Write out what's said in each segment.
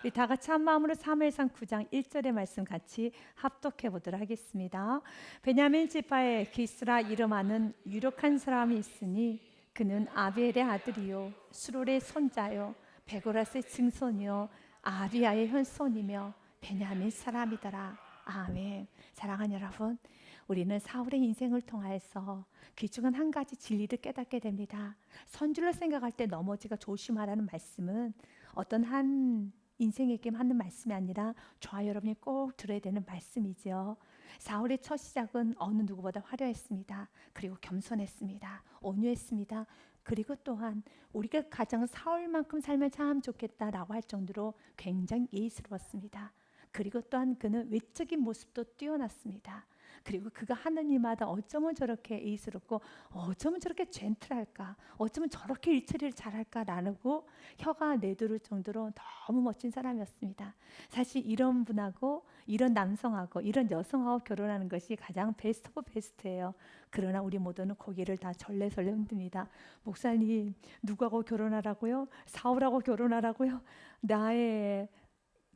우리 다 같이 한 마음으로 사무엘상 9장 1절의 말씀 같이 합독해 보도록 하겠습니다. 베냐민 지파에 기스라 이름하는 유력한 사람이 있으니 그는 아비엘의 아들이요 수롤의 손자요 베고라스의 증손이요 아비야의 현손이며 베냐민 사람이더라. 아멘. 사랑하는 여러분, 우리는 사울의 인생을 통하여서 귀중한 한 가지 진리를 깨닫게 됩니다. 선줄로 생각할 때 넘어지가 조심하라는 말씀은 어떤 한 인생에게 하는 말씀이 아니라 저와 여러분이 꼭 들어야 되는 말씀이죠. 사울의 첫 시작은 어느 누구보다 화려했습니다. 그리고 겸손했습니다. 온유했습니다. 그리고 또한 우리가 가장 사울만큼 살면 참 좋겠다라고 할 정도로 굉장히 예의스러웠습니다. 그리고 또한 그는 외적인 모습도 뛰어났습니다. 그리고 그가 하는 일마다 어쩌면 저렇게 예의스럽고 어쩌면 저렇게 젠틀할까, 어쩌면 저렇게 일처리를 잘할까라고 혀가 내두를 정도로 너무 멋진 사람이었습니다. 사실 이런 분하고 이런 남성하고 이런 여성하고 결혼하는 것이 가장 베스트 오브 베스트예요. 그러나 우리 모두는 고개를 다 절레절레 흔듭니다. 목사님, 누구하고 결혼하라고요? 사울하고 결혼하라고요? 나의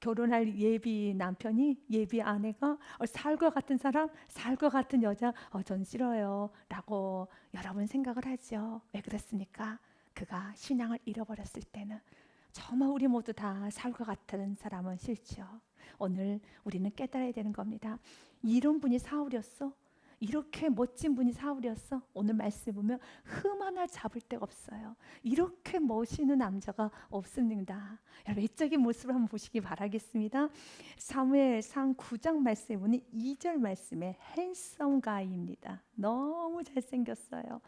결혼할 예비 남편이, 예비 아내가 살 것 같은 사람, 살 것 같은 여자, 전 싫어요 라고 여러분 생각을 하죠. 왜 그렇습니까? 그가 신앙을 잃어버렸을 때는 정말 우리 모두 다 살 것 같은 사람은 싫죠. 오늘 우리는 깨달아야 되는 겁니다. 이런 분이 사울이었어? 이렇게 멋진 분이 사울이었어? 오늘 말씀을 보면 흠 하나 잡을 데가 없어요. 이렇게 멋있는 남자가 없습니다. 여러분, 외적인 모습을 한번 보시기 바라겠습니다. 사무엘상 9장 말씀에 보니 2절 말씀에 핸섬 가이입니다. 너무 잘생겼어요.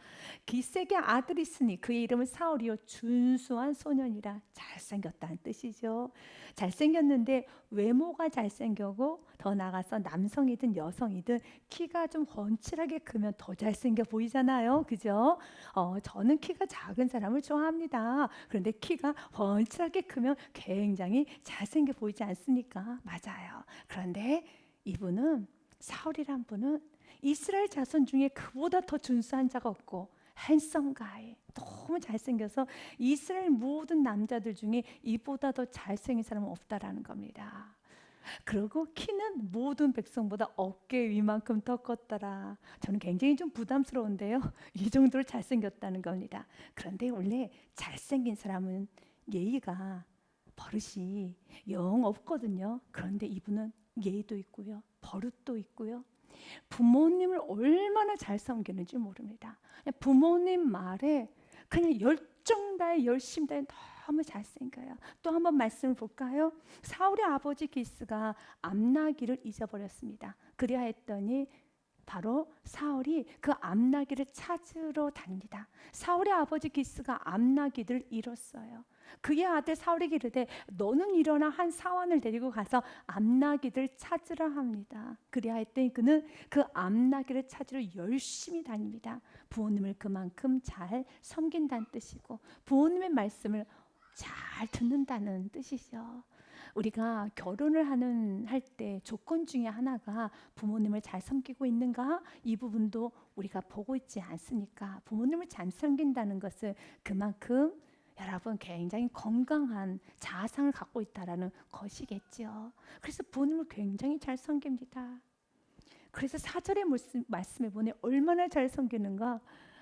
기숤의 아들이 있으니 그의 이름은 사울이요 준수한 소년이라. 잘생겼다는 뜻이죠. 잘생겼는데 외모가 잘생겨고 더 나아가서 남성이든 여성이든 키가 좀 훤칠하게 크면 더 잘생겨 보이잖아요. 그죠? 저는 키가 작은 사람을 좋아합니다. 그런데 키가 훤칠하게 크면 굉장히 잘생겨 보이지 않습니까? 맞아요. 그런데 이분은, 사울이란 분은 이스라엘 자손 중에 그보다 더 준수한 자가 없고 핸섬 가이, 너무 잘생겨서 이스라엘 모든 남자들 중에 이보다 더 잘생긴 사람은 없다라는 겁니다. 그리고 키는 모든 백성보다 어깨 위만큼 더 컸더라. 저는 굉장히 좀 부담스러운데요. 이 정도로 잘생겼다는 겁니다. 그런데 원래 잘생긴 사람은 예의가, 버릇이 영 없거든요. 그런데 이분은 예의도 있고요, 버릇도 있고요, 부모님을 얼마나 잘 섬기는지 모릅니다. 부모님 말에 그냥 열정 다해 열심 다해 너무 잘생겨요. 또 한번 말씀을 볼까요? 사울의 아버지 기스가 암나기를 잊어버렸습니다. 그리하였더니 바로 사울이 그 암나기를 찾으러 다닙니다. 사울의 아버지 기스가 암나기를 잃었어요. 그의 아들 사울에게 이르되 너는 일어나 한 사원을 데리고 가서 암나기를 찾으라 합니다. 그리하였더니 그는 그 암나기를 찾으러 열심히 다닙니다. 부모님을 그만큼 잘 섬긴다는 뜻이고 부모님의 말씀을 잘 듣는다는 뜻이죠. 우리가 결혼을 할 때 조건 중에 하나가 부모님을 잘 섬기고 있는가? 이 부분도 우리가 보고 있지 않습니까? 부모님을 잘 섬긴다는 것은 그만큼 여러분 굉장히 건강한 자아상을 갖고 있다라는 것이겠죠. 그래서 부모님을 굉장히 잘 섬깁니다. 그래서 4절의 말씀에 보니 얼마나 잘 섬기는가?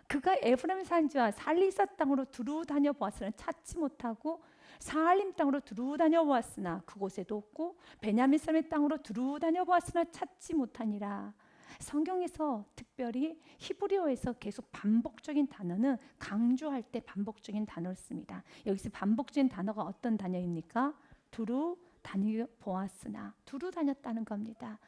그가 에브라임 산지와 살리사 땅으로 두루 다녀 보았으나 찾지 못하고 사알림 땅으로 두루 다녀 보았으나 그곳에도 없고 베냐민 사람의 땅으로 두루 다녀 보았으나 찾지 못하니라. 성경에서 특별히 히브리어에서 계속 반복적인 단어는 강조할 때 반복적인 단어를 씁니다. 여기서 반복적인 단어가 어떤 단어입니까? 두루 다녀 보았으나, 두루 다녔다는 겁니다.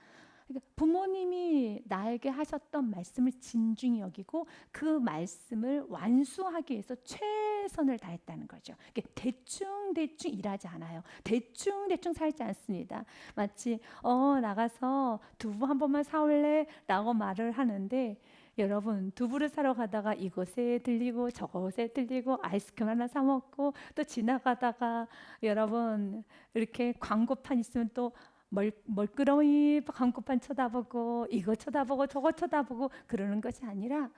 그러니까 부모님이 나에게 하셨던 말씀을 진중히 여기고 그 말씀을 완수하기 위해서 최선을 다했다는 거죠. 대충 일하지 않아요. 대충 살지 않습니다. 마치 나가서 두부 한 번만 사올래? 라고 말을 하는데, 여러분, 두부를 사러 가다가 이곳에 들리고 저곳에 들리고 아이스크림 하나 사 먹고 또 지나가다가 여러분 이렇게 광고판 있으면 또 멀끄러미 광고판 쳐다보고 이거 쳐다보고 저거 쳐다보고 그러는 것이 아니라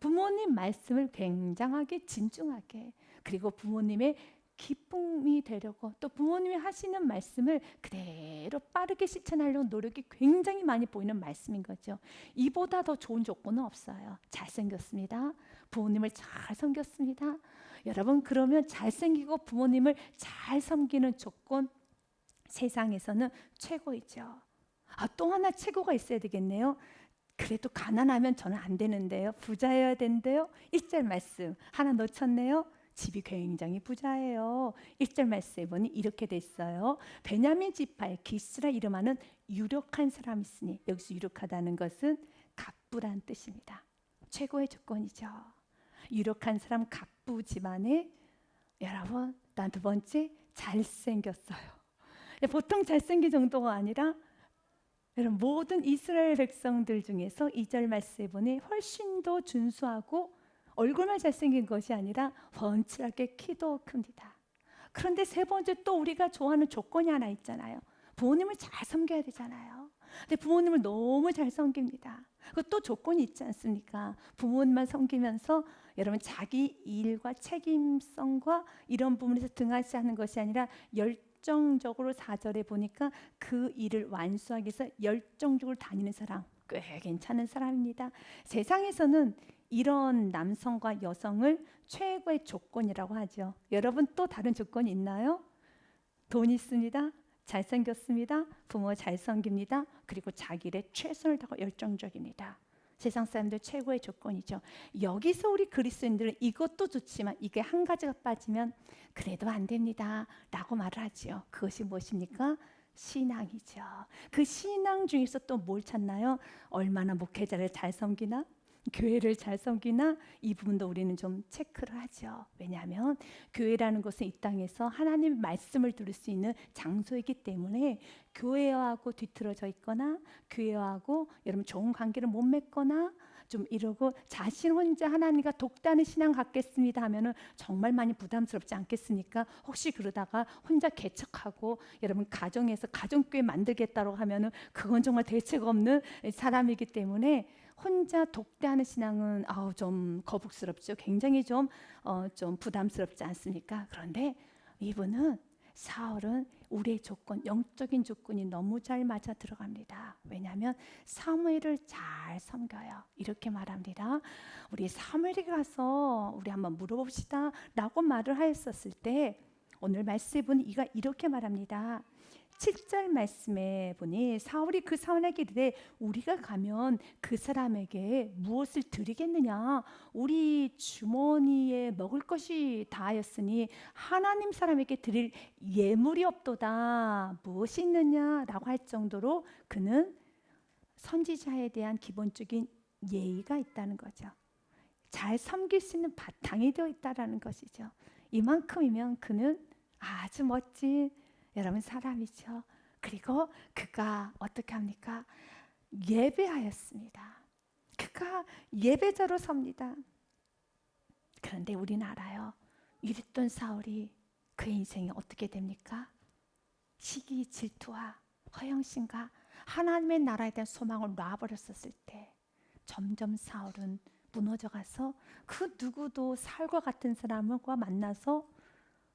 부모님 말씀을 굉장하게 진중하게, 그리고 부모님의 기쁨이 되려고 또 부모님이 하시는 말씀을 그대로 빠르게 실천하려고 노력이 굉장히 많이 보이는 말씀인 거죠. 이보다 더 좋은 조건은 없어요. 잘생겼습니다. 부모님을 잘 섬겼습니다. 여러분, 그러면 잘생기고 부모님을 잘 섬기는 조건, 세상에서는 최고이죠. 또 하나 최고가 있어야 되겠네요. 그래도 가난하면 저는 안 되는데요. 부자여야 되는데요. 1절 말씀 하나 놓쳤네요. 집이 굉장히 부자예요. 1절 말씀에 보니 이렇게 돼 있어요. 베냐민 지파에 기스라 이름하는 유력한 사람이 있으니, 여기서 유력하다는 것은 갑부란 뜻입니다. 최고의 조건이죠. 유력한 사람 갑부 집안에, 여러분, 난 두 번째, 잘생겼어요. 보통 잘생긴 정도가 아니라 여러분, 모든 이스라엘 백성들 중에서 2절 말씀에 보니 훨씬 더 준수하고 얼굴만 잘생긴 것이 아니라 훤칠하게 키도 큽니다. 그런데 세 번째, 또 우리가 좋아하는 조건이 하나 있잖아요. 부모님을 잘 섬겨야 되잖아요. 근데 부모님을 너무 잘 섬깁니다. 그것도 조건이 있지 않습니까? 부모님만 섬기면서 여러분, 자기 일과 책임성과 이런 부분에서 등하시하는 것이 아니라 열정적으로 4절에 보니까 그 일을 완수하기 위해서 열정적으로 다니는 사람, 꽤 괜찮은 사람입니다. 세상에서는 이런 남성과 여성을 최고의 조건이라고 하죠. 여러분, 또 다른 조건이 있나요? 돈 있습니다. 잘생겼습니다. 부모 잘 섬깁니다. 그리고 자기 일에 최선을 다하고 열정적입니다. 세상 사람들 최고의 조건이죠. 여기서 우리 그리스도인들은 이것도 좋지만 이게 한 가지가 빠지면 그래도 안 됩니다 라고 말을 하지요. 그것이 무엇입니까? 신앙이죠. 그 신앙 중에서 또 뭘 찾나요? 얼마나 목회자를 잘 섬기나? 교회를 잘 섬기나? 이 부분도 우리는 좀 체크를 하죠. 왜냐하면 교회라는 것은 이 땅에서 하나님의 말씀을 들을 수 있는 장소이기 때문에 교회하고 뒤틀어져 있거나 교회하고 여러분 좋은 관계를 못 맺거나 좀 이러고 자신 혼자 하나님과 독단의 신앙 갖겠습니다 하면은 정말 많이 부담스럽지 않겠습니까? 혹시 그러다가 혼자 개척하고 여러분 가정에서 가정교회 만들겠다고 하면은 그건 정말 대책 없는 사람이기 때문에 혼자 독대하는 신앙은 좀 거북스럽죠. 굉장히 좀 부담스럽지 않습니까? 그런데 이분은 사울은 우리의 조건, 영적인 조건이 너무 잘 맞아 들어갑니다. 왜냐하면 사무엘을 잘 섬겨요. 이렇게 말합니다. 우리 사무엘에게 가서 우리 한번 물어봅시다 라고 말을 하였었을 때 오늘 말씀에 보니 이가 이렇게 말합니다. 7절 말씀에 보니 사울이 그 사원에게 이르되 우리가 가면 그 사람에게 무엇을 드리겠느냐? 우리 주머니에 먹을 것이 다하였으니 하나님 사람에게 드릴 예물이 없도다. 무엇이 있느냐? 라고 할 정도로 그는 선지자에 대한 기본적인 예의가 있다는 거죠. 잘 섬길 수 있는 바탕이 되어 있다는 것이죠. 이만큼이면 그는 아주 멋진 여러분 사람이죠. 그리고 그가 어떻게 합니까? 예배하였습니다. 그가 예배자로 섭니다. 그런데 우리는 알아요. 이랬던 사울이 그의 인생이 어떻게 됩니까? 시기, 질투와 허영심과 하나님의 나라에 대한 소망을 놔버렸었을 때 점점 사울은 무너져가서 그 누구도 사울과 같은 사람과 만나서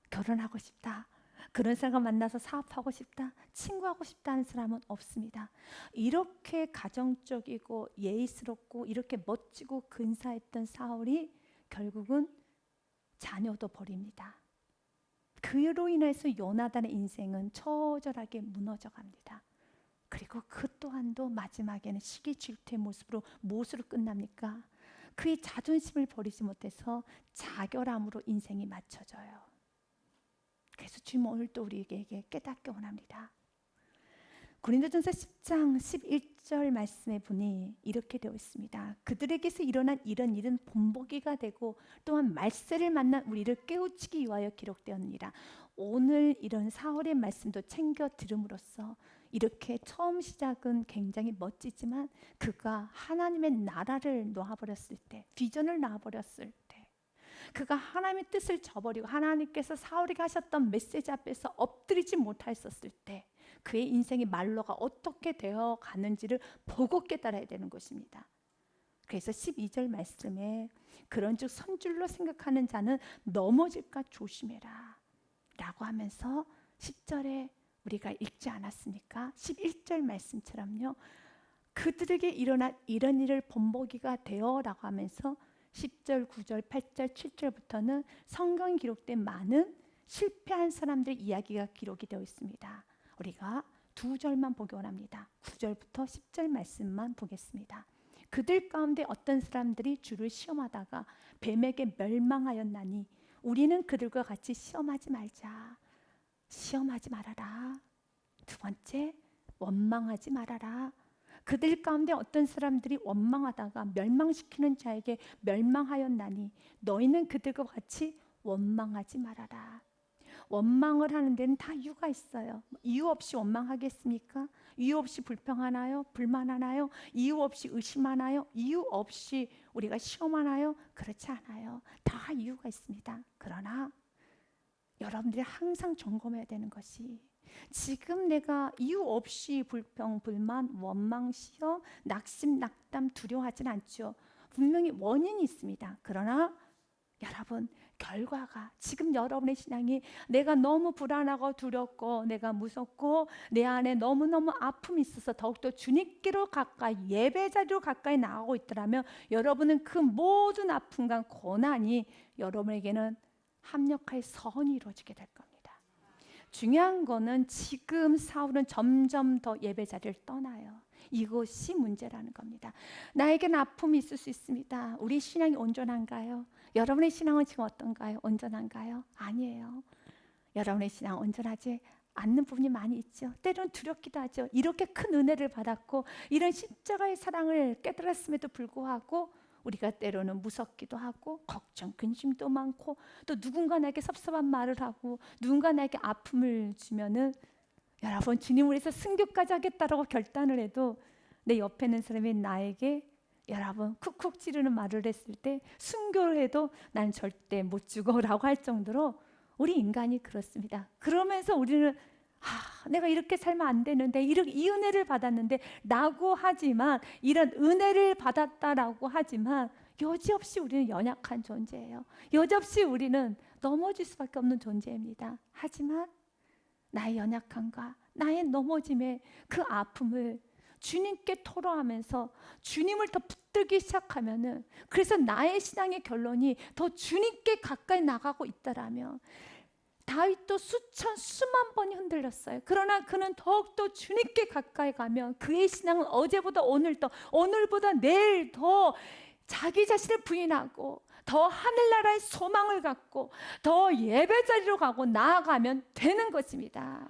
결혼하고 싶다. 그런 사람과 만나서 사업하고 싶다, 친구하고 싶다는 사람은 없습니다. 이렇게 가정적이고 예의스럽고 이렇게 멋지고 근사했던 사울이 결국은 자녀도 버립니다. 그로 인해서 요나단의 인생은 처절하게 무너져 갑니다. 그리고 그 또한도 마지막에는 시기 질투의 모습으로 무엇으로 끝납니까? 그의 자존심을 버리지 못해서 자결함으로 인생이 맞춰져요. 그래서 주님 오늘 또 우리에게 깨닫게 원합니다. 고린도전서 10장 11절 말씀에 보니 이렇게 되어 있습니다. 그들에게서 일어난 이런 일은 본보기가 되고 또한 말세를 만난 우리를 깨우치기 위하여 기록되었느니라. 오늘 이런 사울의 말씀도 챙겨 들음으로써 이렇게 처음 시작은 굉장히 멋지지만 그가 하나님의 나라를 놓아버렸을 때, 비전을 놓아버렸을 때, 그가 하나님의 뜻을 저버리고 하나님께서 사울에게 하셨던 메시지 앞에서 엎드리지 못하였을 때 그의 인생의 말로가 어떻게 되어 가는지를 보고 깨달아야 되는 것입니다. 그래서 12절 말씀에 그런즉 선줄로 생각하는 자는 넘어질까 조심해라. 라고 하면서 10절에 우리가 읽지 않았습니까? 11절 말씀처럼요. 그들에게 일어난 이런 일을 본보기가 되어 라고 하면서 10절, 9절, 8절, 7절부터는 성경 기록된 많은 실패한 사람들 이야기가 기록이 되어 있습니다. 우리가 두 절만 보기 원합니다. 9절부터 10절 말씀만 보겠습니다. 그들 가운데 어떤 사람들이 주를 시험하다가 뱀에게 멸망하였나니 우리는 그들과 같이 시험하지 말자. 시험하지 말아라. 두 번째, 원망하지 말아라. 그들 가운데 어떤 사람들이 원망하다가 멸망시키는 자에게 멸망하였나니 너희는 그들과 같이 원망하지 말아라. 원망을 하는 데는 다 이유가 있어요. 이유 없이 원망하겠습니까? 이유 없이 불평하나요? 불만하나요? 이유 없이 의심하나요? 이유 없이 우리가 시험하나요? 그렇지 않아요. 다 이유가 있습니다. 그러나 여러분들이 항상 점검해야 되는 것이 지금 내가 이유 없이 불평, 불만, 원망, 시험, 낙심, 낙담, 두려워하진 않죠. 분명히 원인이 있습니다. 그러나 여러분, 결과가 지금 여러분의 신앙이 내가 너무 불안하고 두렵고 내가 무섭고 내 안에 너무너무 아픔이 있어서 더욱더 주님께로 가까이 예배 자리로 가까이 나가고 있더라면 여러분은 그 모든 아픔과 고난이 여러분에게는 합력하여 선이 이루어지게 될 겁니다. 중요한 거는 지금 사울은 점점 더 예배 자리를 떠나요. 이것이 문제라는 겁니다. 나에게는 아픔이 있을 수 있습니다. 우리 신앙이 온전한가요? 여러분의 신앙은 지금 어떤가요? 온전한가요? 아니에요. 여러분의 신앙 온전하지 않는 부분이 많이 있죠. 때로는 두렵기도 하죠. 이렇게 큰 은혜를 받았고 이런 십자가의 사랑을 깨달았음에도 불구하고 우리가 때로는 무섭기도 하고 걱정, 근심도 많고 또 누군가 나에게 섭섭한 말을 하고 누군가 나에게 아픔을 주면은 여러분 주님을 위해서 순교까지 하겠다라고 결단을 해도 내 옆에 있는 사람이 나에게 여러분 쿡쿡 찌르는 말을 했을 때 순교를 해도 난 절대 못 죽어라고 할 정도로 우리 인간이 그렇습니다. 그러면서 우리는 내가 이렇게 살면 안 되는데 이 은혜를 받았는데 라고 하지만 이런 은혜를 받았다라고 하지만 여지없이 우리는 연약한 존재예요. 여지없이 우리는 넘어질 수밖에 없는 존재입니다. 하지만 나의 연약함과 나의 넘어짐의 그 아픔을 주님께 토로하면서 주님을 더 붙들기 시작하면은 그래서 나의 신앙의 결론이 더 주님께 가까이 나가고 있다라면 다윗도 수만 번이 흔들렸어요. 그러나 그는 더욱더 주님께 가까이 가면 그의 신앙은 어제보다 오늘보다 내일 더 자기 자신을 부인하고 더 하늘나라의 소망을 갖고 더 예배자리로 가고 나아가면 되는 것입니다.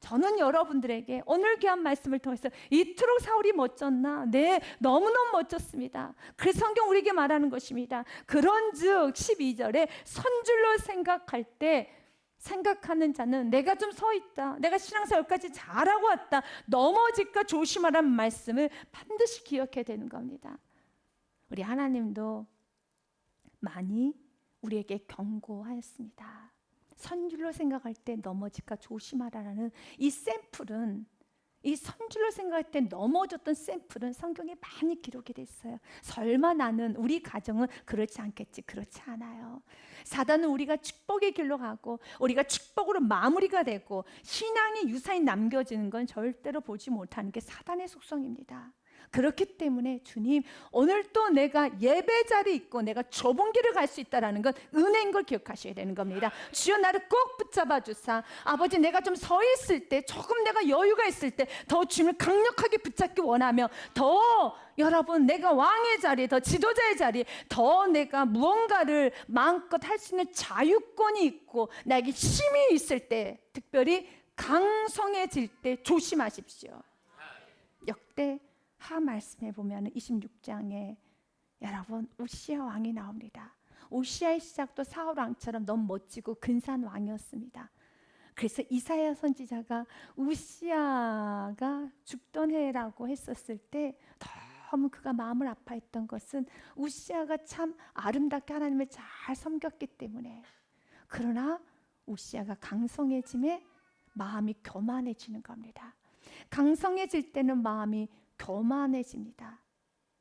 저는 여러분들에게 오늘 귀한 말씀을 통해서 이토록 사울이 멋졌나? 네, 너무너무 멋졌습니다. 그래서 성경 우리에게 말하는 것입니다. 그런즉 12절에 선줄로 생각할 때 생각하는 자는 내가 좀 서 있다. 내가 신앙생활 여기까지 잘하고 왔다. 넘어질까 조심하라는 말씀을 반드시 기억해야 되는 겁니다. 우리 하나님도 많이 우리에게 경고하였습니다. 선줄로 생각할 때 넘어질까 조심하라는 이 샘플은 이 선줄로 생각할 때 넘어졌던 샘플은 성경에 많이 기록이 됐어요. 설마 나는 우리 가정은 그렇지 않겠지. 그렇지 않아요. 사단은 우리가 축복의 길로 가고 우리가 축복으로 마무리가 되고 신앙의 유산이 남겨지는 건 절대로 보지 못하는 게 사단의 속성입니다. 그렇기 때문에 주님 오늘 또 내가 예배 자리에 있고 내가 좁은 길을 갈 수 있다는 건 은혜인 걸 기억하셔야 되는 겁니다. 주여 나를 꼭 붙잡아 주사. 아버지 내가 좀 서 있을 때 조금 내가 여유가 있을 때 더 주님을 강력하게 붙잡기 원하며 더 여러분 내가 왕의 자리 더 지도자의 자리 더 내가 무언가를 마음껏 할 수 있는 자유권이 있고 나에게 힘이 있을 때 특별히 강성해질 때 조심하십시오. 역대 하 말씀해 보면 26장에 여러분 우시아 왕이 나옵니다. 우시아의 시작도 사울 왕처럼 너무 멋지고 근사한 왕이었습니다. 그래서 이사야 선지자가 우시아가 죽던 해라고 했었을 때 너무 그가 마음을 아파했던 것은 우시아가 참 아름답게 하나님을 잘 섬겼기 때문에. 그러나 우시아가 강성해짐에 마음이 교만해지는 겁니다. 강성해질 때는 마음이 교만해집니다.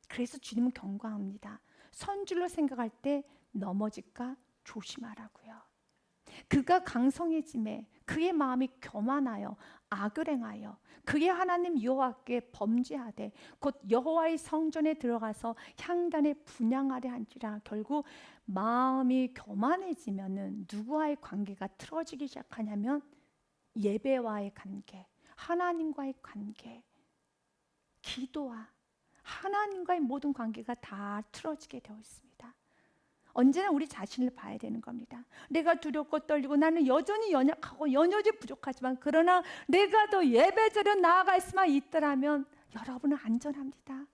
그래서 주님은 경고합니다. 선줄로 생각할 때 넘어질까 조심하라고요. 그가 강성해짐에 그의 마음이 교만하여 악을 행하여 그의 하나님 여호와께 범죄하되 곧 여호와의 성전에 들어가서 향단에 분향하려 한지라. 결국 마음이 교만해지면은 누구와의 관계가 틀어지기 시작하냐면 예배와의 관계, 하나님과의 관계, 기도와 하나님과의 모든 관계가 다 틀어지게 되어 있습니다. 언제나 우리 자신을 봐야 되는 겁니다. 내가 두렵고 떨리고 나는 여전히 연약하고 여전히 부족하지만 그러나 내가 더 예배자로 나아갈 수만 있더라면 여러분은 안전합니다.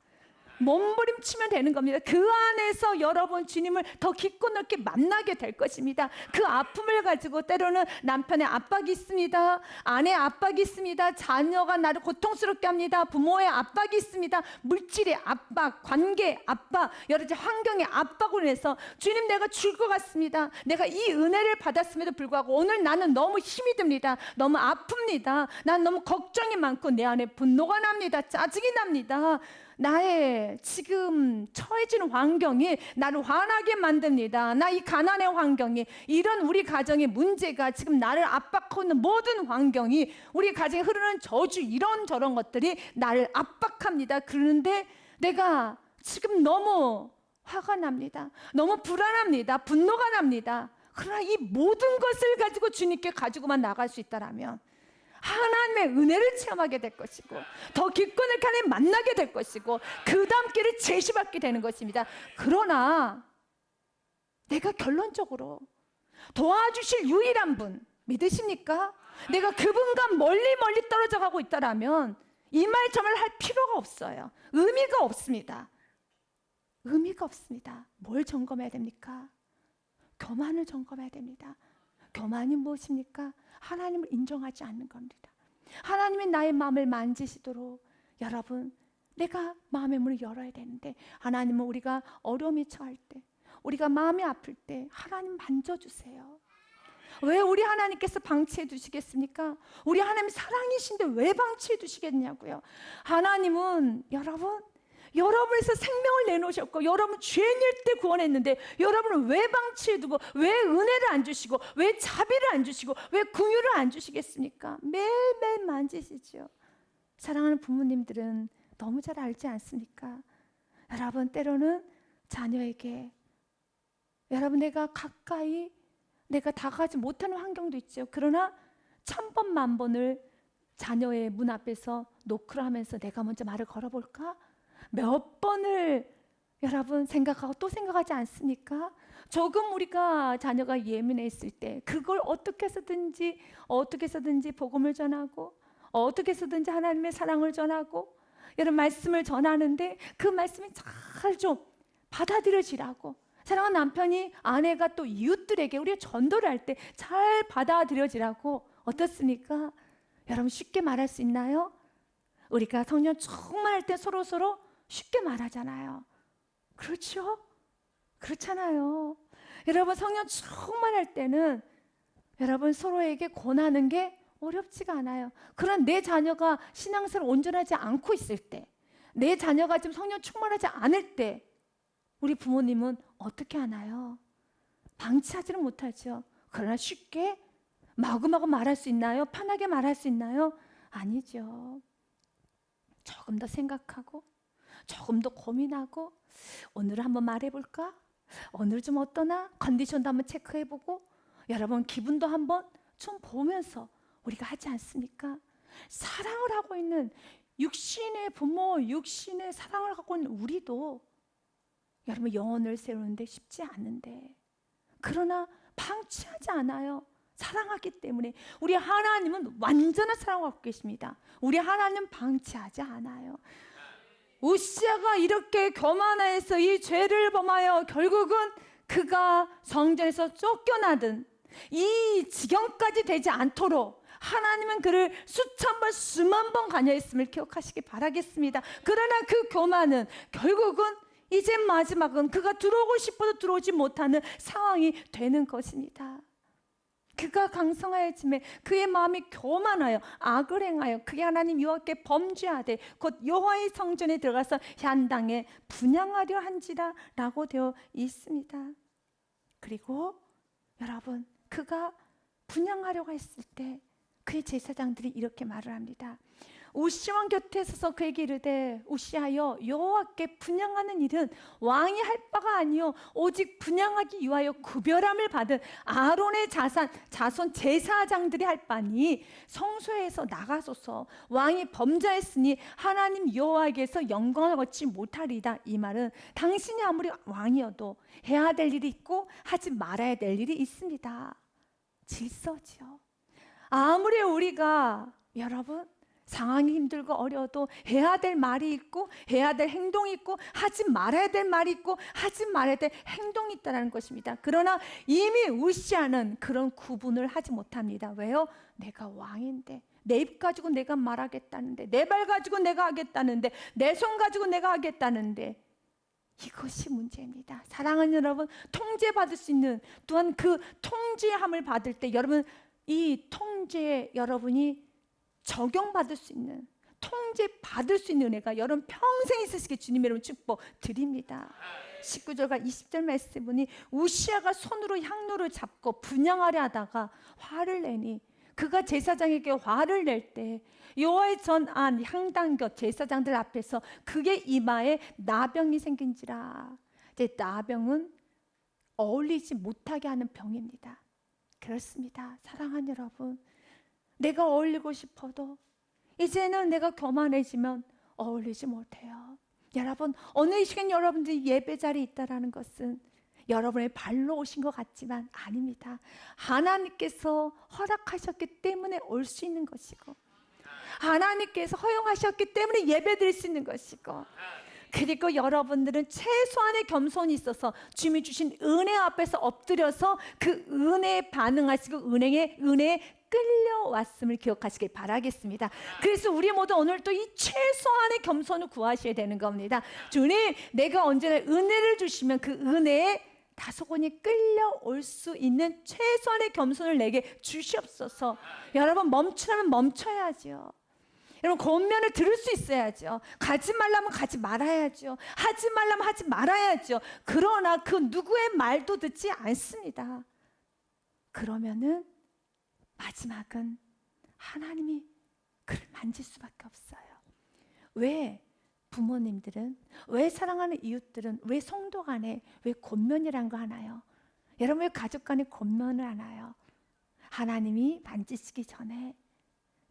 몸부림치면 되는 겁니다. 그 안에서 여러분 주님을 더 깊고 넓게 만나게 될 것입니다. 그 아픔을 가지고 때로는 남편의 압박이 있습니다. 아내의 압박이 있습니다. 자녀가 나를 고통스럽게 합니다. 부모의 압박이 있습니다. 물질의 압박, 관계 압박, 여러 가지 환경의 압박으로 인해서 주님 내가 줄 것 같습니다. 내가 이 은혜를 받았음에도 불구하고 오늘 나는 너무 힘이 듭니다. 너무 아픕니다. 난 너무 걱정이 많고 내 안에 분노가 납니다. 짜증이 납니다. 나의 지금 처해진 환경이 나를 화나게 만듭니다. 나 이 가난의 환경이, 이런 우리 가정의 문제가 지금 나를 압박하고 있는 모든 환경이, 우리 가정에 흐르는 저주, 이런저런 것들이 나를 압박합니다. 그런데 내가 지금 너무 화가 납니다. 너무 불안합니다. 분노가 납니다. 그러나 이 모든 것을 가지고 주님께 가지고만 나갈 수 있다라면 하나님의 은혜를 체험하게 될 것이고 더 깊고 넓게 하나님 만나게 될 것이고 그 다음 길을 제시받게 되는 것입니다. 그러나 내가 결론적으로 도와주실 유일한 분 믿으십니까? 내가 그분과 멀리 떨어져 가고 있다라면 이 말 저 말 할 필요가 없어요. 의미가 없습니다. 의미가 없습니다. 뭘 점검해야 됩니까? 교만을 점검해야 됩니다. 교만이 무엇입니까? 하나님을 인정하지 않는 겁니다. 하나님이 나의 마음을 만지시도록 여러분, 내가 마음의 문을 열어야 되는데 하나님은 우리가 어려움이 처할 때, 우리가 마음이 아플 때 하나님 만져주세요. 왜 우리 하나님께서 방치해 두시겠습니까? 우리 하나님 사랑이신데 왜 방치해 두시겠냐고요. 하나님은 여러분에서 생명을 내놓으셨고 여러분 죄인일 때 구원했는데 여러분을 왜 방치해두고 왜 은혜를 안 주시고 왜 자비를 안 주시고 왜 긍휼을 안 주시겠습니까? 매일매일 만지시죠. 사랑하는 부모님들은 너무 잘 알지 않습니까? 여러분 때로는 자녀에게 여러분 내가 가까이 내가 다가가지 못하는 환경도 있죠. 그러나 1000번 만번을 자녀의 문 앞에서 노크를 하면서 내가 먼저 말을 걸어볼까? 몇 번을 여러분 생각하고 또 생각하지 않습니까? 조금 우리가 자녀가 예민해 있을 때 그걸 어떻게 해서든지 복음을 전하고 어떻게 해서든지 하나님의 사랑을 전하고 여러분 말씀을 전하는데 그 말씀이 잘 좀 받아들여지라고 사랑하는 남편이 아내가 또 이웃들에게 우리가 전도를 할 때 잘 받아들여지라고 어떻습니까? 여러분 쉽게 말할 수 있나요? 우리가 성령 충만할 때 서로 쉽게 말하잖아요. 그렇죠? 그렇잖아요. 여러분 성령 충만할 때는 여러분 서로에게 권하는 게 어렵지가 않아요. 그런 내 자녀가 신앙생활 온전하지 않고 있을 때, 내 자녀가 지금 성령 충만하지 않을 때 우리 부모님은 어떻게 하나요? 방치하지는 못하죠. 그러나 쉽게 마구마구 말할 수 있나요? 편하게 말할 수 있나요? 아니죠. 조금 더 생각하고 조금 더 고민하고 오늘 한번 말해볼까? 오늘 좀 어떠나? 컨디션도 한번 체크해보고 여러분 기분도 한번 좀 보면서 우리가 하지 않습니까? 사랑을 하고 있는 육신의 부모, 육신의 사랑을 갖고 있는 우리도 여러분 영혼을 세우는데 쉽지 않은데 그러나 방치하지 않아요. 사랑하기 때문에 우리 하나님은 완전한 사랑을 갖고 계십니다. 우리 하나님 방치하지 않아요. 우시아가 이렇게 교만해서 이 죄를 범하여 결국은 그가 성전에서 쫓겨나든 이 지경까지 되지 않도록 하나님은 그를 수천 번 수만 번 관여했음을 기억하시기 바라겠습니다. 그러나 그 교만은 결국은 이제 마지막은 그가 들어오고 싶어도 들어오지 못하는 상황이 되는 것입니다. 그가 강성하여짐에 그의 마음이 교만하여 악을 행하여 그의 하나님 여호와께 범죄하되 곧 여호와의 성전에 들어가서 향당에 분향하려 한지라 라고 되어 있습니다. 그리고 여러분 그가 분향하려고 했을 때 그의 제사장들이 이렇게 말을 합니다. 우시 왕 곁에 서서 그에게 이르되 우시하여 여호와께 분향하는 일은 왕이 할 바가 아니요 오직 분향하기 위하여 구별함을 받은 아론의 자손 제사장들이 할 바니 성소에서 나가소서. 왕이 범죄했으니 하나님 여호와에게서 영광을 얻지 못하리이다. 이 말은 당신이 아무리 왕이어도 해야 될 일이 있고 하지 말아야 될 일이 있습니다. 질서지요. 아무리 우리가 여러분 상황이 힘들고 어려워도 해야 될 말이 있고 해야 될 행동이 있고 하지 말아야 될 말이 있고 하지 말아야 될 행동이 있다는 것입니다. 그러나 이미 우시아는 그런 구분을 하지 못합니다. 왜요? 내가 왕인데 내 입 가지고 내가 말하겠다는데 내 발 가지고 내가 하겠다는데 내 손 가지고 내가 하겠다는데 이것이 문제입니다. 사랑하는 여러분, 통제받을 수 있는 또한 그 통제함을 받을 때 여러분 이 통제에 여러분이 적용받을 수 있는 통제받을 수 있는 은혜가 여러분 평생 있으시게 주님 여러분 축복 드립니다. 19절과 20절 말씀 보니 우시아가 손으로 향로를 잡고 분향하려 하다가 화를 내니 그가 제사장에게 화를 낼 때 여호와의 전안 향단 곁 제사장들 앞에서 그의 이마에 나병이 생긴지라. 이제 나병은 어울리지 못하게 하는 병입니다. 그렇습니다. 사랑하는 여러분, 내가 어울리고 싶어도 이제는 내가 교만해지면 어울리지 못해요. 여러분, 오늘 이 시간 여러분들이 예배 자리에 있다라는 것은 여러분의 발로 오신 것 같지만 아닙니다. 하나님께서 허락하셨기 때문에 올 수 있는 것이고 하나님께서 허용하셨기 때문에 예배 드릴 수 있는 것이고 그리고 여러분들은 최소한의 겸손이 있어서 주님이 주신 은혜 앞에서 엎드려서 그 은혜에 반응하시고 은혜에 끌려왔음을 기억하시길 바라겠습니다. 그래서 우리 모두 오늘 또 이 최소한의 겸손을 구하셔야 되는 겁니다. 주님, 내가 언제나 은혜를 주시면 그 은혜에 다소곳이 끌려올 수 있는 최소한의 겸손을 내게 주시옵소서. 여러분, 멈추라면 멈춰야죠. 여러분, 권면을 들을 수 있어야죠. 가지 말라면 가지 말아야죠. 하지 말라면 하지 말아야죠. 그러나 그 누구의 말도 듣지 않습니다. 그러면은 마지막은 하나님이 그를 만질 수밖에 없어요. 왜 부모님들은, 왜 사랑하는 이웃들은, 왜 성도 간에 왜 권면이란 거 하나요? 여러분, 왜 가족 간에 권면을 하나요? 하나님이 만지시기 전에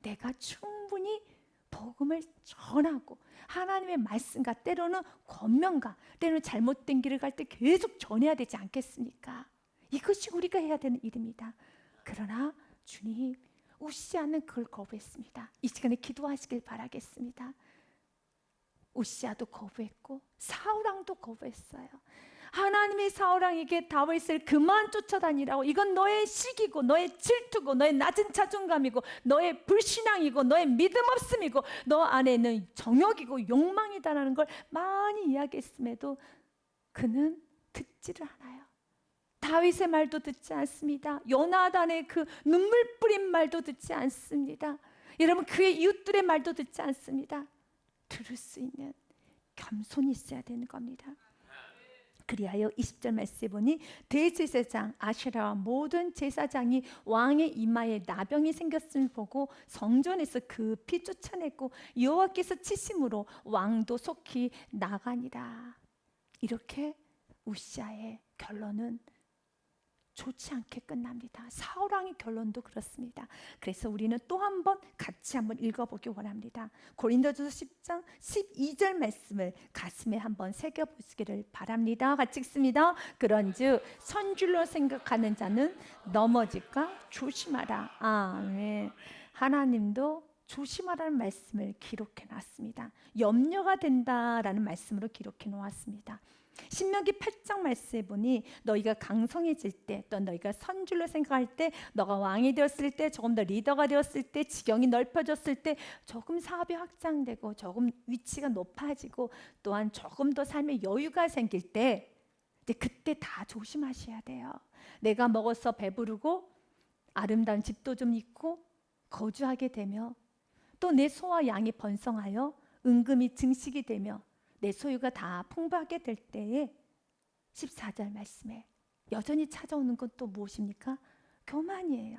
내가 충분히 복음을 전하고 하나님의 말씀과 때로는 권면과 때로는 잘못된 길을 갈 때 계속 전해야 되지 않겠습니까? 이것이 우리가 해야 되는 일입니다. 그러나 주님, 우시아는 그걸 거부했습니다. 이 시간에 기도하시길 바라겠습니다. 우시아도 거부했고 사울왕도 거부했어요. 하나님이 사울왕에게 다윗을 그만 쫓아다니라고, 이건 너의 시기고 너의 질투고 너의 낮은 자존감이고 너의 불신앙이고 너의 믿음 없음이고 너 안에는 정욕이고 욕망이다라는 걸 많이 이야기했음에도 그는 듣지를 않아요. 다윗의 말도 듣지 않습니다. 요나단의 그 눈물 뿌린 말도 듣지 않습니다. 여러분, 그의 이웃들의 말도 듣지 않습니다. 들을 수 있는 겸손이 있어야 되는 겁니다. 그리하여 20절 말씀에 보니 대제사장 아세라와 모든 제사장이 왕의 이마에 나병이 생겼음을 보고 성전에서 급히 쫓아내고 여호와께서 치심으로 왕도 속히 나가니라. 이렇게 우시아의 결론은 좋지 않게 끝납니다. 사울왕의 결론도 그렇습니다. 그래서 우리는 또 한 번 같이 한번 읽어보기 원합니다. 고린도전서 10장 12절 말씀을 가슴에 한번 새겨보시기를 바랍니다. 같이 읽습니다. 그런즉 선줄로 생각하는 자는 넘어질까 조심하라. 아멘. 하나님도 조심하라는 말씀을 기록해 놨습니다. 염려가 된다라는 말씀으로 기록해 놓았습니다. 신명기 8장 말씀에 보니 너희가 강성해질 때, 또 너희가 선줄로 생각할 때, 너가 왕이 되었을 때, 조금 더 리더가 되었을 때, 지경이 넓혀졌을 때, 조금 사업이 확장되고 조금 위치가 높아지고 또한 조금 더 삶의 여유가 생길 때, 이제 그때 다 조심하셔야 돼요. 내가 먹어서 배부르고 아름다운 집도 좀 있고 거주하게 되며 또 내 소와 양이 번성하여 은금이 증식이 되며 내 소유가 다 풍부하게 될 때에 14절 말씀에 여전히 찾아오는 건 또 무엇입니까? 교만이에요.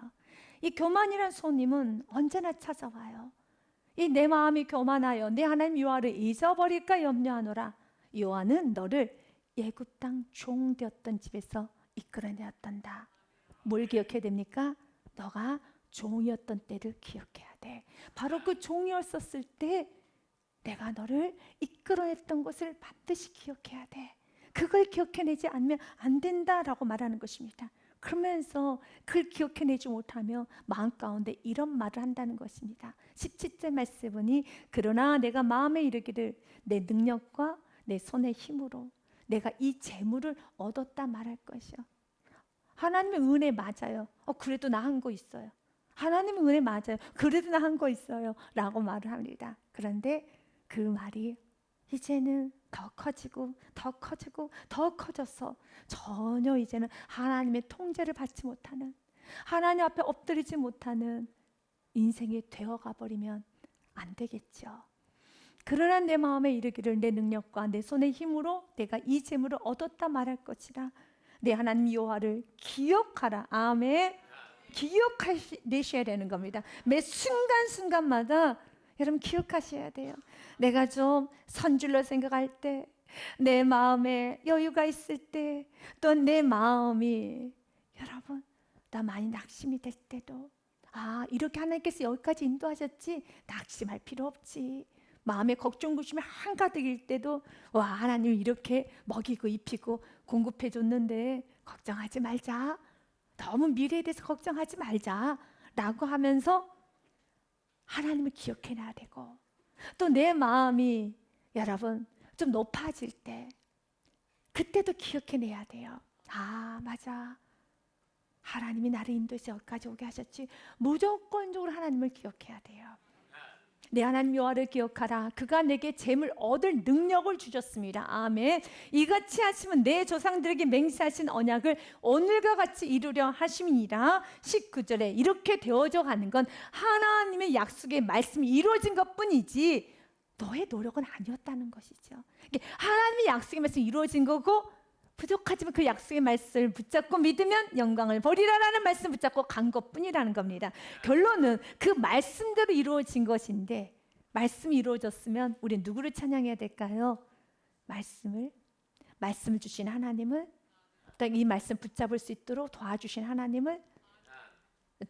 이 교만이란 손님은 언제나 찾아와요. 이 내 마음이 교만하여 내 하나님 여호와를 잊어버릴까 염려하노라. 여호와는 너를 애굽 땅 종 되었던 집에서 이끌어내었단다. 뭘 기억해야 됩니까? 너가 종이었던 때를 기억해야 돼. 바로 그 종이었었을 때 내가 너를 이끌어냈던 것을 반드시 기억해야 돼. 그걸 기억해내지 않으면 안 된다라고 말하는 것입니다. 그러면서 그걸 기억해내지 못하면 마음 가운데 이런 말을 한다는 것입니다. 17절 말씀에 보니 그러나 내가 마음에 이르기를 내 능력과 내 손의 힘으로 내가 이 재물을 얻었다 말할 것이요. 하나님의 은혜 맞아요. 그래도 나 한 거 있어요. 하나님의 은혜 맞아요. 그래도 나 한 거 있어요. 라고 말을 합니다. 그런데 그 말이 이제는 더 커지고 더 커지고 더 커져서 전혀 이제는 하나님의 통제를 받지 못하는, 하나님 앞에 엎드리지 못하는 인생이 되어가 버리면 안 되겠죠. 그러나 내 마음에 이르기를 내 능력과 내 손의 힘으로 내가 이 재물을 얻었다 말할 것이라. 내 하나님 여호와를 기억하라. 아멘. 기억하셔야 되는 겁니다. 매 순간순간마다 여러분 기억하셔야 돼요. 내가 좀 선줄로 생각할 때, 내 마음에 여유가 있을 때, 또 내 마음이 여러분 나 많이 낙심이 될 때도 이렇게 하나님께서 여기까지 인도하셨지 낙심할 필요 없지. 마음에 걱정 구심이 한가득일 때도 하나님 이렇게 먹이고 입히고 공급해 줬는데 걱정하지 말자. 너무 미래에 대해서 걱정하지 말자 라고 하면서 하나님을 기억해놔야 되고, 또 내 마음이 여러분 좀 높아질 때 그때도 기억해내야 돼요. 맞아, 하나님이 나를 인도해서 여기까지 오게 하셨지. 무조건적으로 하나님을 기억해야 돼요. 내 하나님 여호와를 기억하라. 그가 내게 재물 얻을 능력을 주셨습니다. 아멘. 이같이 하시면 내 조상들에게 맹세하신 언약을 오늘과 같이 이루려 하심이니라. 19절에 이렇게 되어져 가는 건 하나님의 약속의 말씀이 이루어진 것뿐이지 너의 노력은 아니었다는 것이죠. 하나님의 약속의 말씀이 이루어진 거고, 부족하지만 그 약속의 말씀을 붙잡고 믿으면 영광을 버리라라는 말씀을 붙잡고 간 것뿐이라는 겁니다. 결론은 그 말씀대로 이루어진 것인데, 말씀이 이루어졌으면 우리는 누구를 찬양해야 될까요? 말씀을 주신 하나님을, 또 이 말씀 붙잡을 수 있도록 도와주신 하나님을,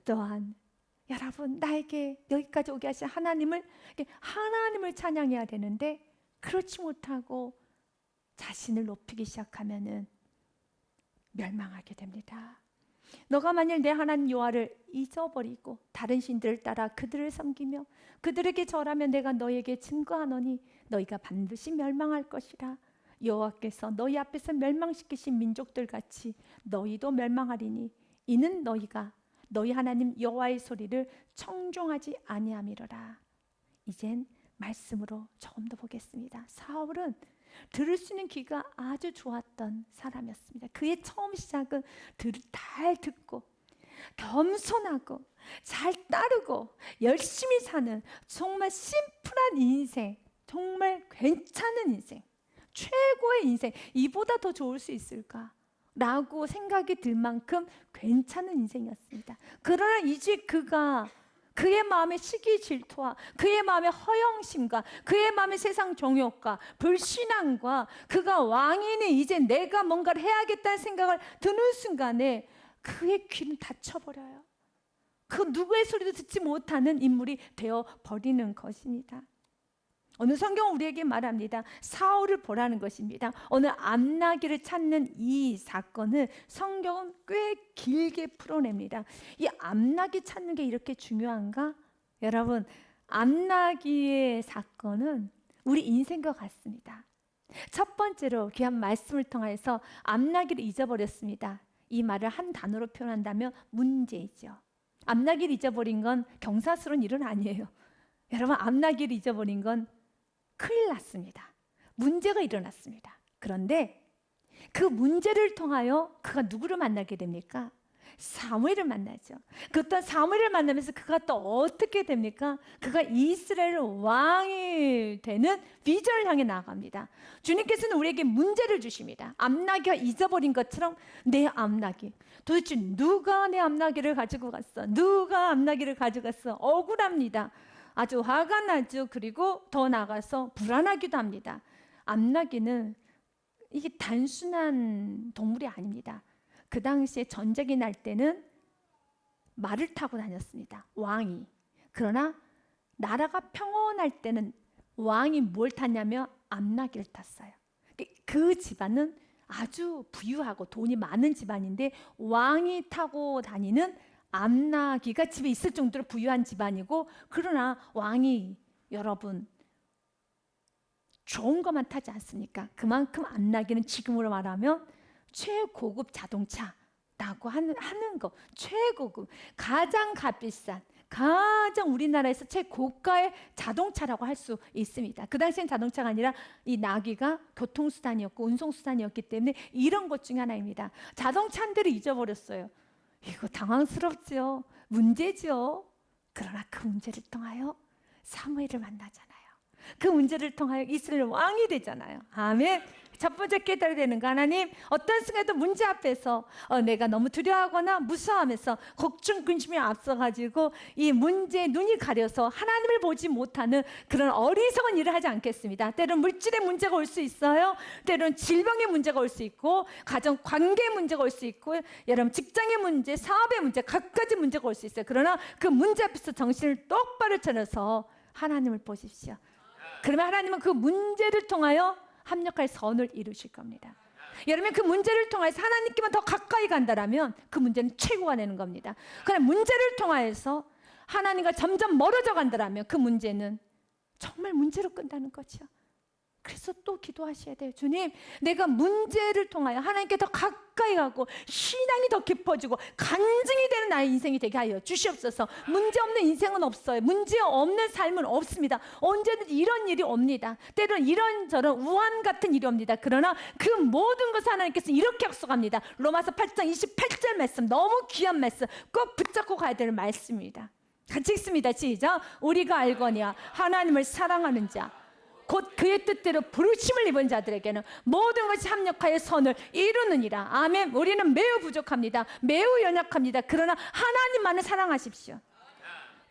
또한 여러분 나에게 여기까지 오게 하신 하나님을 찬양해야 되는데, 그렇지 못하고 자신을 높이기 시작하면은 멸망하게 됩니다. 너가 만일 내 하나님 여호와를 잊어버리고 다른 신들을 따라 그들을 섬기며 그들에게 절하면 내가 너에게 증거하노니 너희가 반드시 멸망할 것이라. 여호와께서 너희 앞에서 멸망시키신 민족들 같이 너희도 멸망하리니 이는 너희가 너희 하나님 여호와의 소리를 청종하지 아니함이로라. 이젠 말씀으로 조금 더 보겠습니다. 사울은 들을 수 있는 귀가 아주 좋았던 사람이었습니다. 그의 처음 시작은 잘 듣고 겸손하고 잘 따르고 열심히 사는 정말 심플한 인생, 정말 괜찮은 인생, 최고의 인생, 이보다 더 좋을 수 있을까? 라고 생각이 들 만큼 괜찮은 인생이었습니다. 그러나 이제 그의 마음의 시기 질투와 그의 마음의 허영심과 그의 마음의 세상 정욕과 불신앙과 그가 왕이니 이제 내가 뭔가를 해야겠다는 생각을 드는 순간에 그의 귀는 닫혀버려요. 그 누구의 소리도 듣지 못하는 인물이 되어버리는 것입니다. 오늘 성경은 우리에게 말합니다. 사울을 보라는 것입니다. 오늘 암나기를 찾는 이 사건을 성경은 꽤 길게 풀어냅니다. 이 암나기 찾는 게 이렇게 중요한가? 여러분, 암나기의 사건은 우리 인생과 같습니다. 첫 번째로 귀한 말씀을 통해서 암나기를 잊어버렸습니다. 이 말을 한 단어로 표현한다면 문제이죠. 암나기를 잊어버린 건 경사스러운 일은 아니에요. 여러분, 암나기를 잊어버린 건 큰일 났습니다. 문제가 일어났습니다. 그런데 그 문제를 통하여 그가 누구를 만나게 됩니까? 사무엘을 만나죠. 그 어떤 사무엘을 만나면서 그가 또 어떻게 됩니까? 그가 이스라엘 왕이 되는 비전을 향해 나아갑니다. 주님께서는 우리에게 문제를 주십니다. 암나귀가 잊어버린 것처럼 내 암나귀, 도대체 누가 내 암나귀를 가지고 갔어? 누가 암나귀를 가져갔어? 억울합니다. 아주 화가 나죠. 그리고 더 나아가서 불안하기도 합니다. 암나귀는 이게 단순한 동물이 아닙니다. 그 당시에 전쟁이 날 때는 말을 타고 다녔습니다. 왕이. 그러나 나라가 평온할 때는 왕이 뭘 탔냐면 암나귀를 탔어요. 그 집안은 아주 부유하고 돈이 많은 집안인데 왕이 타고 다니는 암나귀가 집에 있을 정도로 부유한 집안이고, 그러나 왕이 여러분 좋은 것만 타지 않습니까? 그만큼 암나귀는 지금으로 말하면 최고급 자동차라고 하는 거, 최고급, 가장 값비싼, 가장 우리나라에서 최고가의 자동차라고 할 수 있습니다. 그 당시엔 자동차가 아니라 이 나귀가 교통수단이었고 운송수단이었기 때문에 이런 것 중에 하나입니다. 자동차 한 대를 잊어버렸어요. 이거 당황스럽죠. 문제죠. 그러나 그 문제를 통하여 사무엘을 만나잖아요. 그 문제를 통하여 이스라엘 왕이 되잖아요. 아멘. 첫 번째 깨달아야 되는 거, 하나님 어떤 순간에도 문제 앞에서 내가 너무 두려워하거나 무서워하면서 걱정 근심이 앞서가지고 이 문제에 눈이 가려서 하나님을 보지 못하는 그런 어리석은 일을 하지 않겠습니다. 때론 물질의 문제가 올 수 있어요. 때론 질병의 문제가 올 수 있고, 가정 관계의 문제가 올 수 있고, 여러분 직장의 문제, 사업의 문제, 각가지 문제가 올 수 있어요. 그러나 그 문제 앞에서 정신을 똑바로 차려서 하나님을 보십시오. 그러면 하나님은 그 문제를 통하여 합력할 선을 이루실 겁니다. 여러분 그 문제를 통해서 하나님께만 더 가까이 간다라면 그 문제는 최고가 되는 겁니다. 그러나 문제를 통해서 하나님과 점점 멀어져 간다라면 그 문제는 정말 문제로 끝나는 거죠. 그래서 또 기도하셔야 돼요. 주님, 내가 문제를 통하여 하나님께 더 가까이 가고 신앙이 더 깊어지고 간증이 되는 나의 인생이 되게 하여 주시옵소서. 문제 없는 인생은 없어요. 문제 없는 삶은 없습니다. 언제든지 이런 일이 옵니다. 때로는 이런저런 우한 같은 일이 옵니다. 그러나 그 모든 것을 하나님께서 이렇게 약속합니다. 로마서 8장 28절 말씀, 너무 귀한 말씀, 꼭 붙잡고 가야 될 말씀입니다. 같이 읽습니다. 시작. 우리가 알거니와 하나님을 사랑하는 자, 곧 그의 뜻대로 부르심을 입은 자들에게는 모든 것이 합력하여 선을 이루느니라. 아멘. 우리는 매우 부족합니다. 매우 연약합니다. 그러나 하나님만을 사랑하십시오.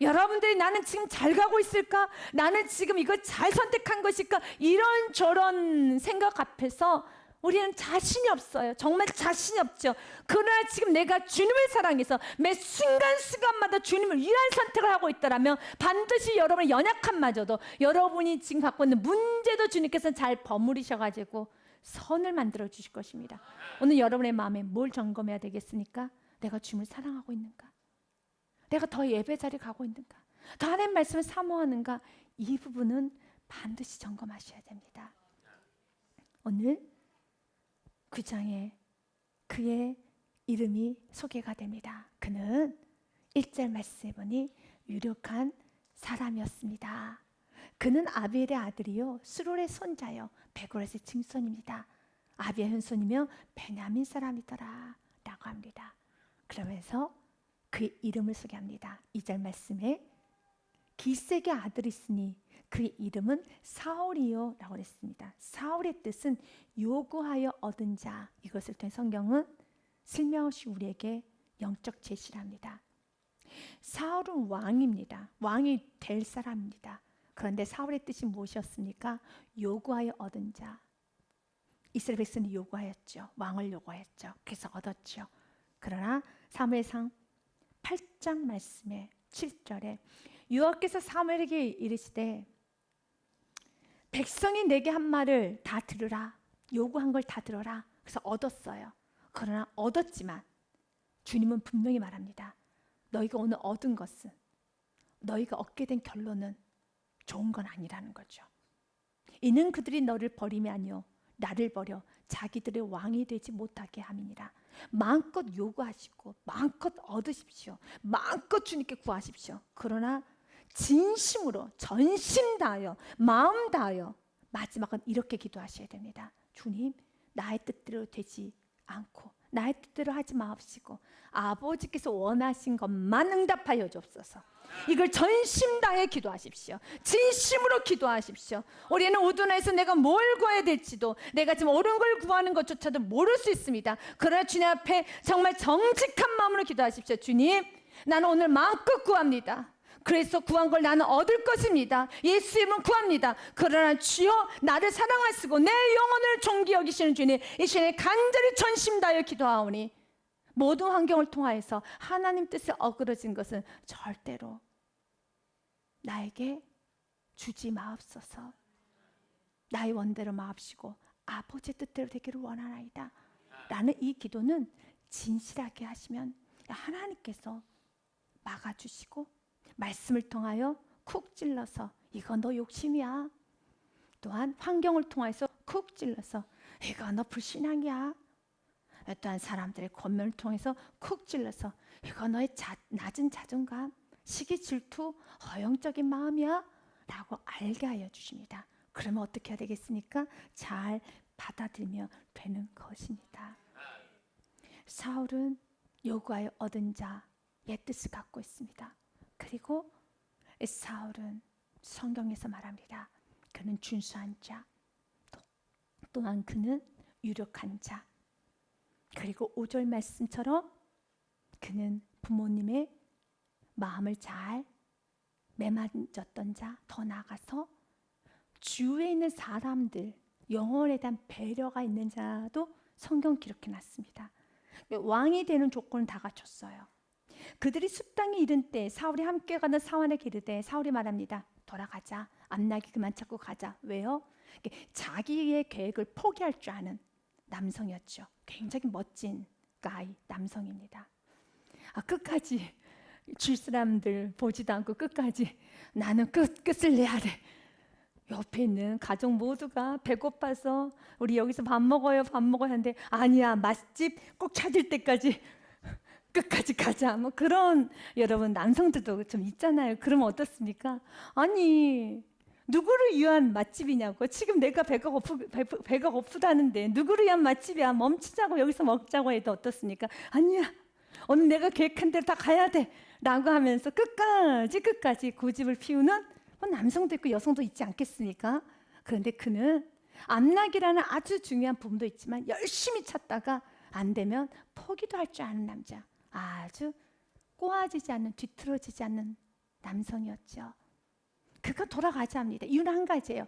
여러분들이 나는 지금 잘 가고 있을까? 나는 지금 이거 잘 선택한 것일까? 이런저런 생각 앞에서 우리는 자신이 없어요. 정말 자신이 없죠. 그러나 지금 내가 주님을 사랑해서 매 순간순간마다 주님을 위한 선택을 하고 있다면 반드시 여러분의 연약함마저도, 여러분이 지금 갖고 있는 문제도 주님께서 잘 버무리셔가지고 선을 만들어 주실 것입니다. 오늘 여러분의 마음에 뭘 점검해야 되겠습니까? 내가 주님을 사랑하고 있는가? 내가 더 예배 자리에 가고 있는가? 더 하나님 말씀을 사모하는가? 이 부분은 반드시 점검하셔야 됩니다. 오늘 9장에 그의 이름이 소개가 됩니다. 그는 1절 말씀해 보니 유력한 사람이었습니다. 그는 아비엘의 아들이요 스롤의 손자요 베고렛의 증손입니다. 아비의 현손이며 베냐민 사람이더라 라고 합니다. 그러면서 그의 이름을 소개합니다. 2절 말씀에 기숤의 아들이 있으니 그의 이름은 사울이요 라고 했습니다. 사울의 뜻은 요구하여 얻은 자. 이것을 통해 성경은 슬며시 우리에게 영적 제시를 합니다. 사울은 왕입니다. 왕이 될 사람입니다. 그런데 사울의 뜻이 무엇이었습니까? 요구하여 얻은 자. 이스라엘 백성이 요구하였죠. 왕을 요구하였죠. 그래서 얻었죠. 그러나 사무엘상 8장 말씀에 7절에 여호와께서 사무엘에게 이르시되 백성이 내게 한 말을 다 들으라. 요구한 걸 다 들어라. 그래서 얻었어요. 그러나 얻었지만 주님은 분명히 말합니다. 너희가 오늘 얻은 것은, 너희가 얻게 된 결론은 좋은 건 아니라는 거죠. 이는 그들이 너를 버림이 아니요 나를 버려 자기들의 왕이 되지 못하게 함이니라. 마음껏 요구하시고 마음껏 얻으십시오. 마음껏 주님께 구하십시오. 그러나 진심으로 전심 다하여 마음 다하여 마지막은 이렇게 기도하셔야 됩니다. 주님, 나의 뜻대로 되지 않고 나의 뜻대로 하지 마옵시고 아버지께서 원하신 것만 응답하여 주옵소서. 이걸 전심 다해 기도하십시오. 진심으로 기도하십시오. 우리는 우둔해서 내가 뭘 구해야 될지도, 내가 지금 옳은 걸 구하는 것조차도 모를 수 있습니다. 그러나 주님 앞에 정말 정직한 마음으로 기도하십시오. 주님, 나는 오늘 마음껏 구합니다. 그래서 구한 걸 나는 얻을 것입니다. 예수 이름은 구합니다. 그러나 주여, 나를 사랑하시고 내 영혼을 존귀 여기시는 주님, 이 시간에 간절히 전심 다하여 기도하오니 모든 환경을 통하여서 하나님 뜻에 어그러진 것은 절대로 나에게 주지 마옵소서. 나의 원대로 마옵시고 아버지의 뜻대로 되기를 원하나이다 라는 이 기도는 진실하게 하시면 하나님께서 막아주시고 말씀을 통하여 쿡 찔러서 이거 너 욕심이야. 또한 환경을 통해서 쿡 찔러서 이거 너 불신앙이야. 또한 사람들의 권면을 통해서 쿡 찔러서 이거 너의 낮은 자존감, 시기, 질투, 허영적인 마음이야 라고 알게 하여 주십니다. 그러면 어떻게 해야 되겠습니까? 잘 받아들이며 되는 것입니다. 사울은 요구하여 얻은 자의 뜻을 갖고 있습니다. 그리고 사울은 성경에서 말합니다. 그는 준수한 자, 또한 그는 유력한 자, 그리고 5절 말씀처럼 그는 부모님의 마음을 잘 매만졌던 자, 더 나아가서 주위에 있는 사람들, 영혼에 대한 배려가 있는 자도 성경 기록해 놨습니다. 왕이 되는 조건을 다 갖췄어요. 그들이 숲땅에 이른 때 사울이 함께 가는 사환에게 이르되 사울이 말합니다. 돌아가자. 암나기 그만 찾고 가자. 왜요? 자기의 계획을 포기할 줄 아는 남성이었죠. 굉장히 멋진 가이 남성입니다. 끝까지 줄 사람들 보지도 않고 끝까지 나는 끝을 내야 돼. 옆에 있는 가족 모두가 배고파서 우리 여기서 밥 먹어요 하는데 아니야, 맛집 꼭 찾을 때까지 끝까지 가자. 뭐 그런 여러분 남성들도 좀 있잖아요. 그러면 어떻습니까? 아니, 누구를 위한 맛집이냐고. 지금 내가 배가 고프다는데 누구를 위한 맛집이야. 멈추자고, 여기서 먹자고 해도 어떻습니까? 아니야, 오늘 내가 계획한 대로 다 가야 돼 라고 하면서 끝까지 고집을 피우는 남성도 있고 여성도 있지 않겠습니까? 그런데 그는 암락이라는 아주 중요한 부분도 있지만 열심히 찾다가 안 되면 포기도 할 줄 아는 남자, 아주 꼬아지지 않는, 뒤틀어지지 않는 남성이었죠. 그가 돌아가자 합니다. 이유는 한 가지예요.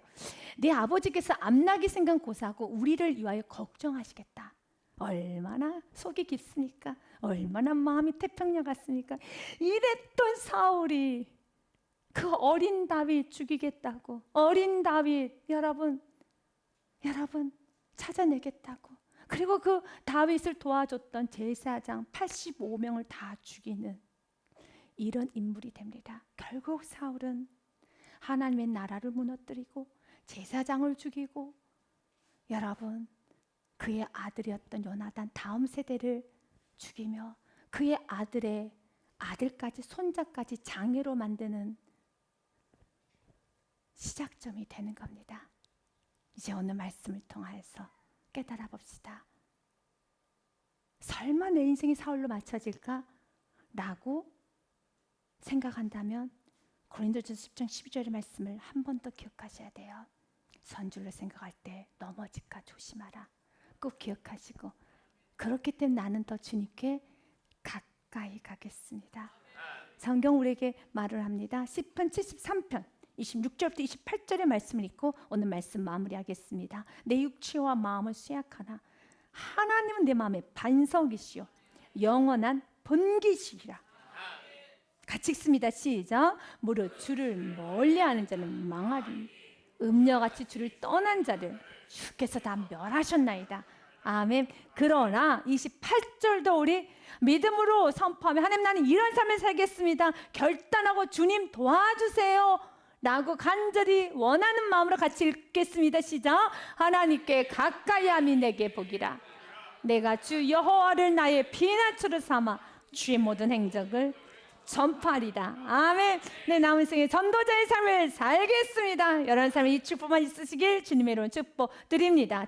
내 아버지께서 암락이 생각 고사하고 우리를 위하여 걱정하시겠다. 얼마나 속이 깊습니까? 얼마나 마음이 태평양 같습니까? 이랬던 사울이 그 어린 다윗 죽이겠다고, 어린 다윗 여러분 찾아내겠다고, 그리고 그 다윗을 도와줬던 제사장 85명을 다 죽이는 이런 인물이 됩니다. 결국 사울은 하나님의 나라를 무너뜨리고 제사장을 죽이고, 여러분 그의 아들이었던 요나단 다음 세대를 죽이며 그의 아들의 아들까지 손자까지 장애로 만드는 시작점이 되는 겁니다. 이제 오늘 말씀을 통하여서 깨달아 봅시다. 설마 내 인생이 사울로 맞춰질까? 라고 생각한다면 고린도전서 10장 12절의 말씀을 한 번 더 기억하셔야 돼요. 선줄로 생각할 때 넘어질까 조심하라. 꼭 기억하시고, 그렇기 때문에 나는 더 주님께 가까이 가겠습니다. 성경 우리에게 말을 합니다. 시편 73편 26절부터 28절의 말씀을 읽고 오늘 말씀 마무리하겠습니다. 내 육체와 마음을 쇠약하나 하나님은 내 마음의 반석이시요 영원한 번기시리라. 같이 읽습니다. 시작. 무릇 주를 멀리하는 자는 망하리니 음녀같이 주를 떠난 자를 주께서 다 멸하셨나이다. 아멘. 그러나 28절도 우리 믿음으로 선포하며 하나님, 나는 이런 삶을 살겠습니다. 결단하고 주님 도와주세요 라고 간절히 원하는 마음으로 같이 읽겠습니다. 시작. 하나님께 가까이함이 내게 복이라. 내가 주 여호와를 나의 피난처로 삼아 주의 모든 행적을 전파하리다. 아멘. 내 남은 생에 전도자의 삶을 살겠습니다. 여러분 삶에 이 축복만 있으시길 주님의 이름으로 축복 드립니다.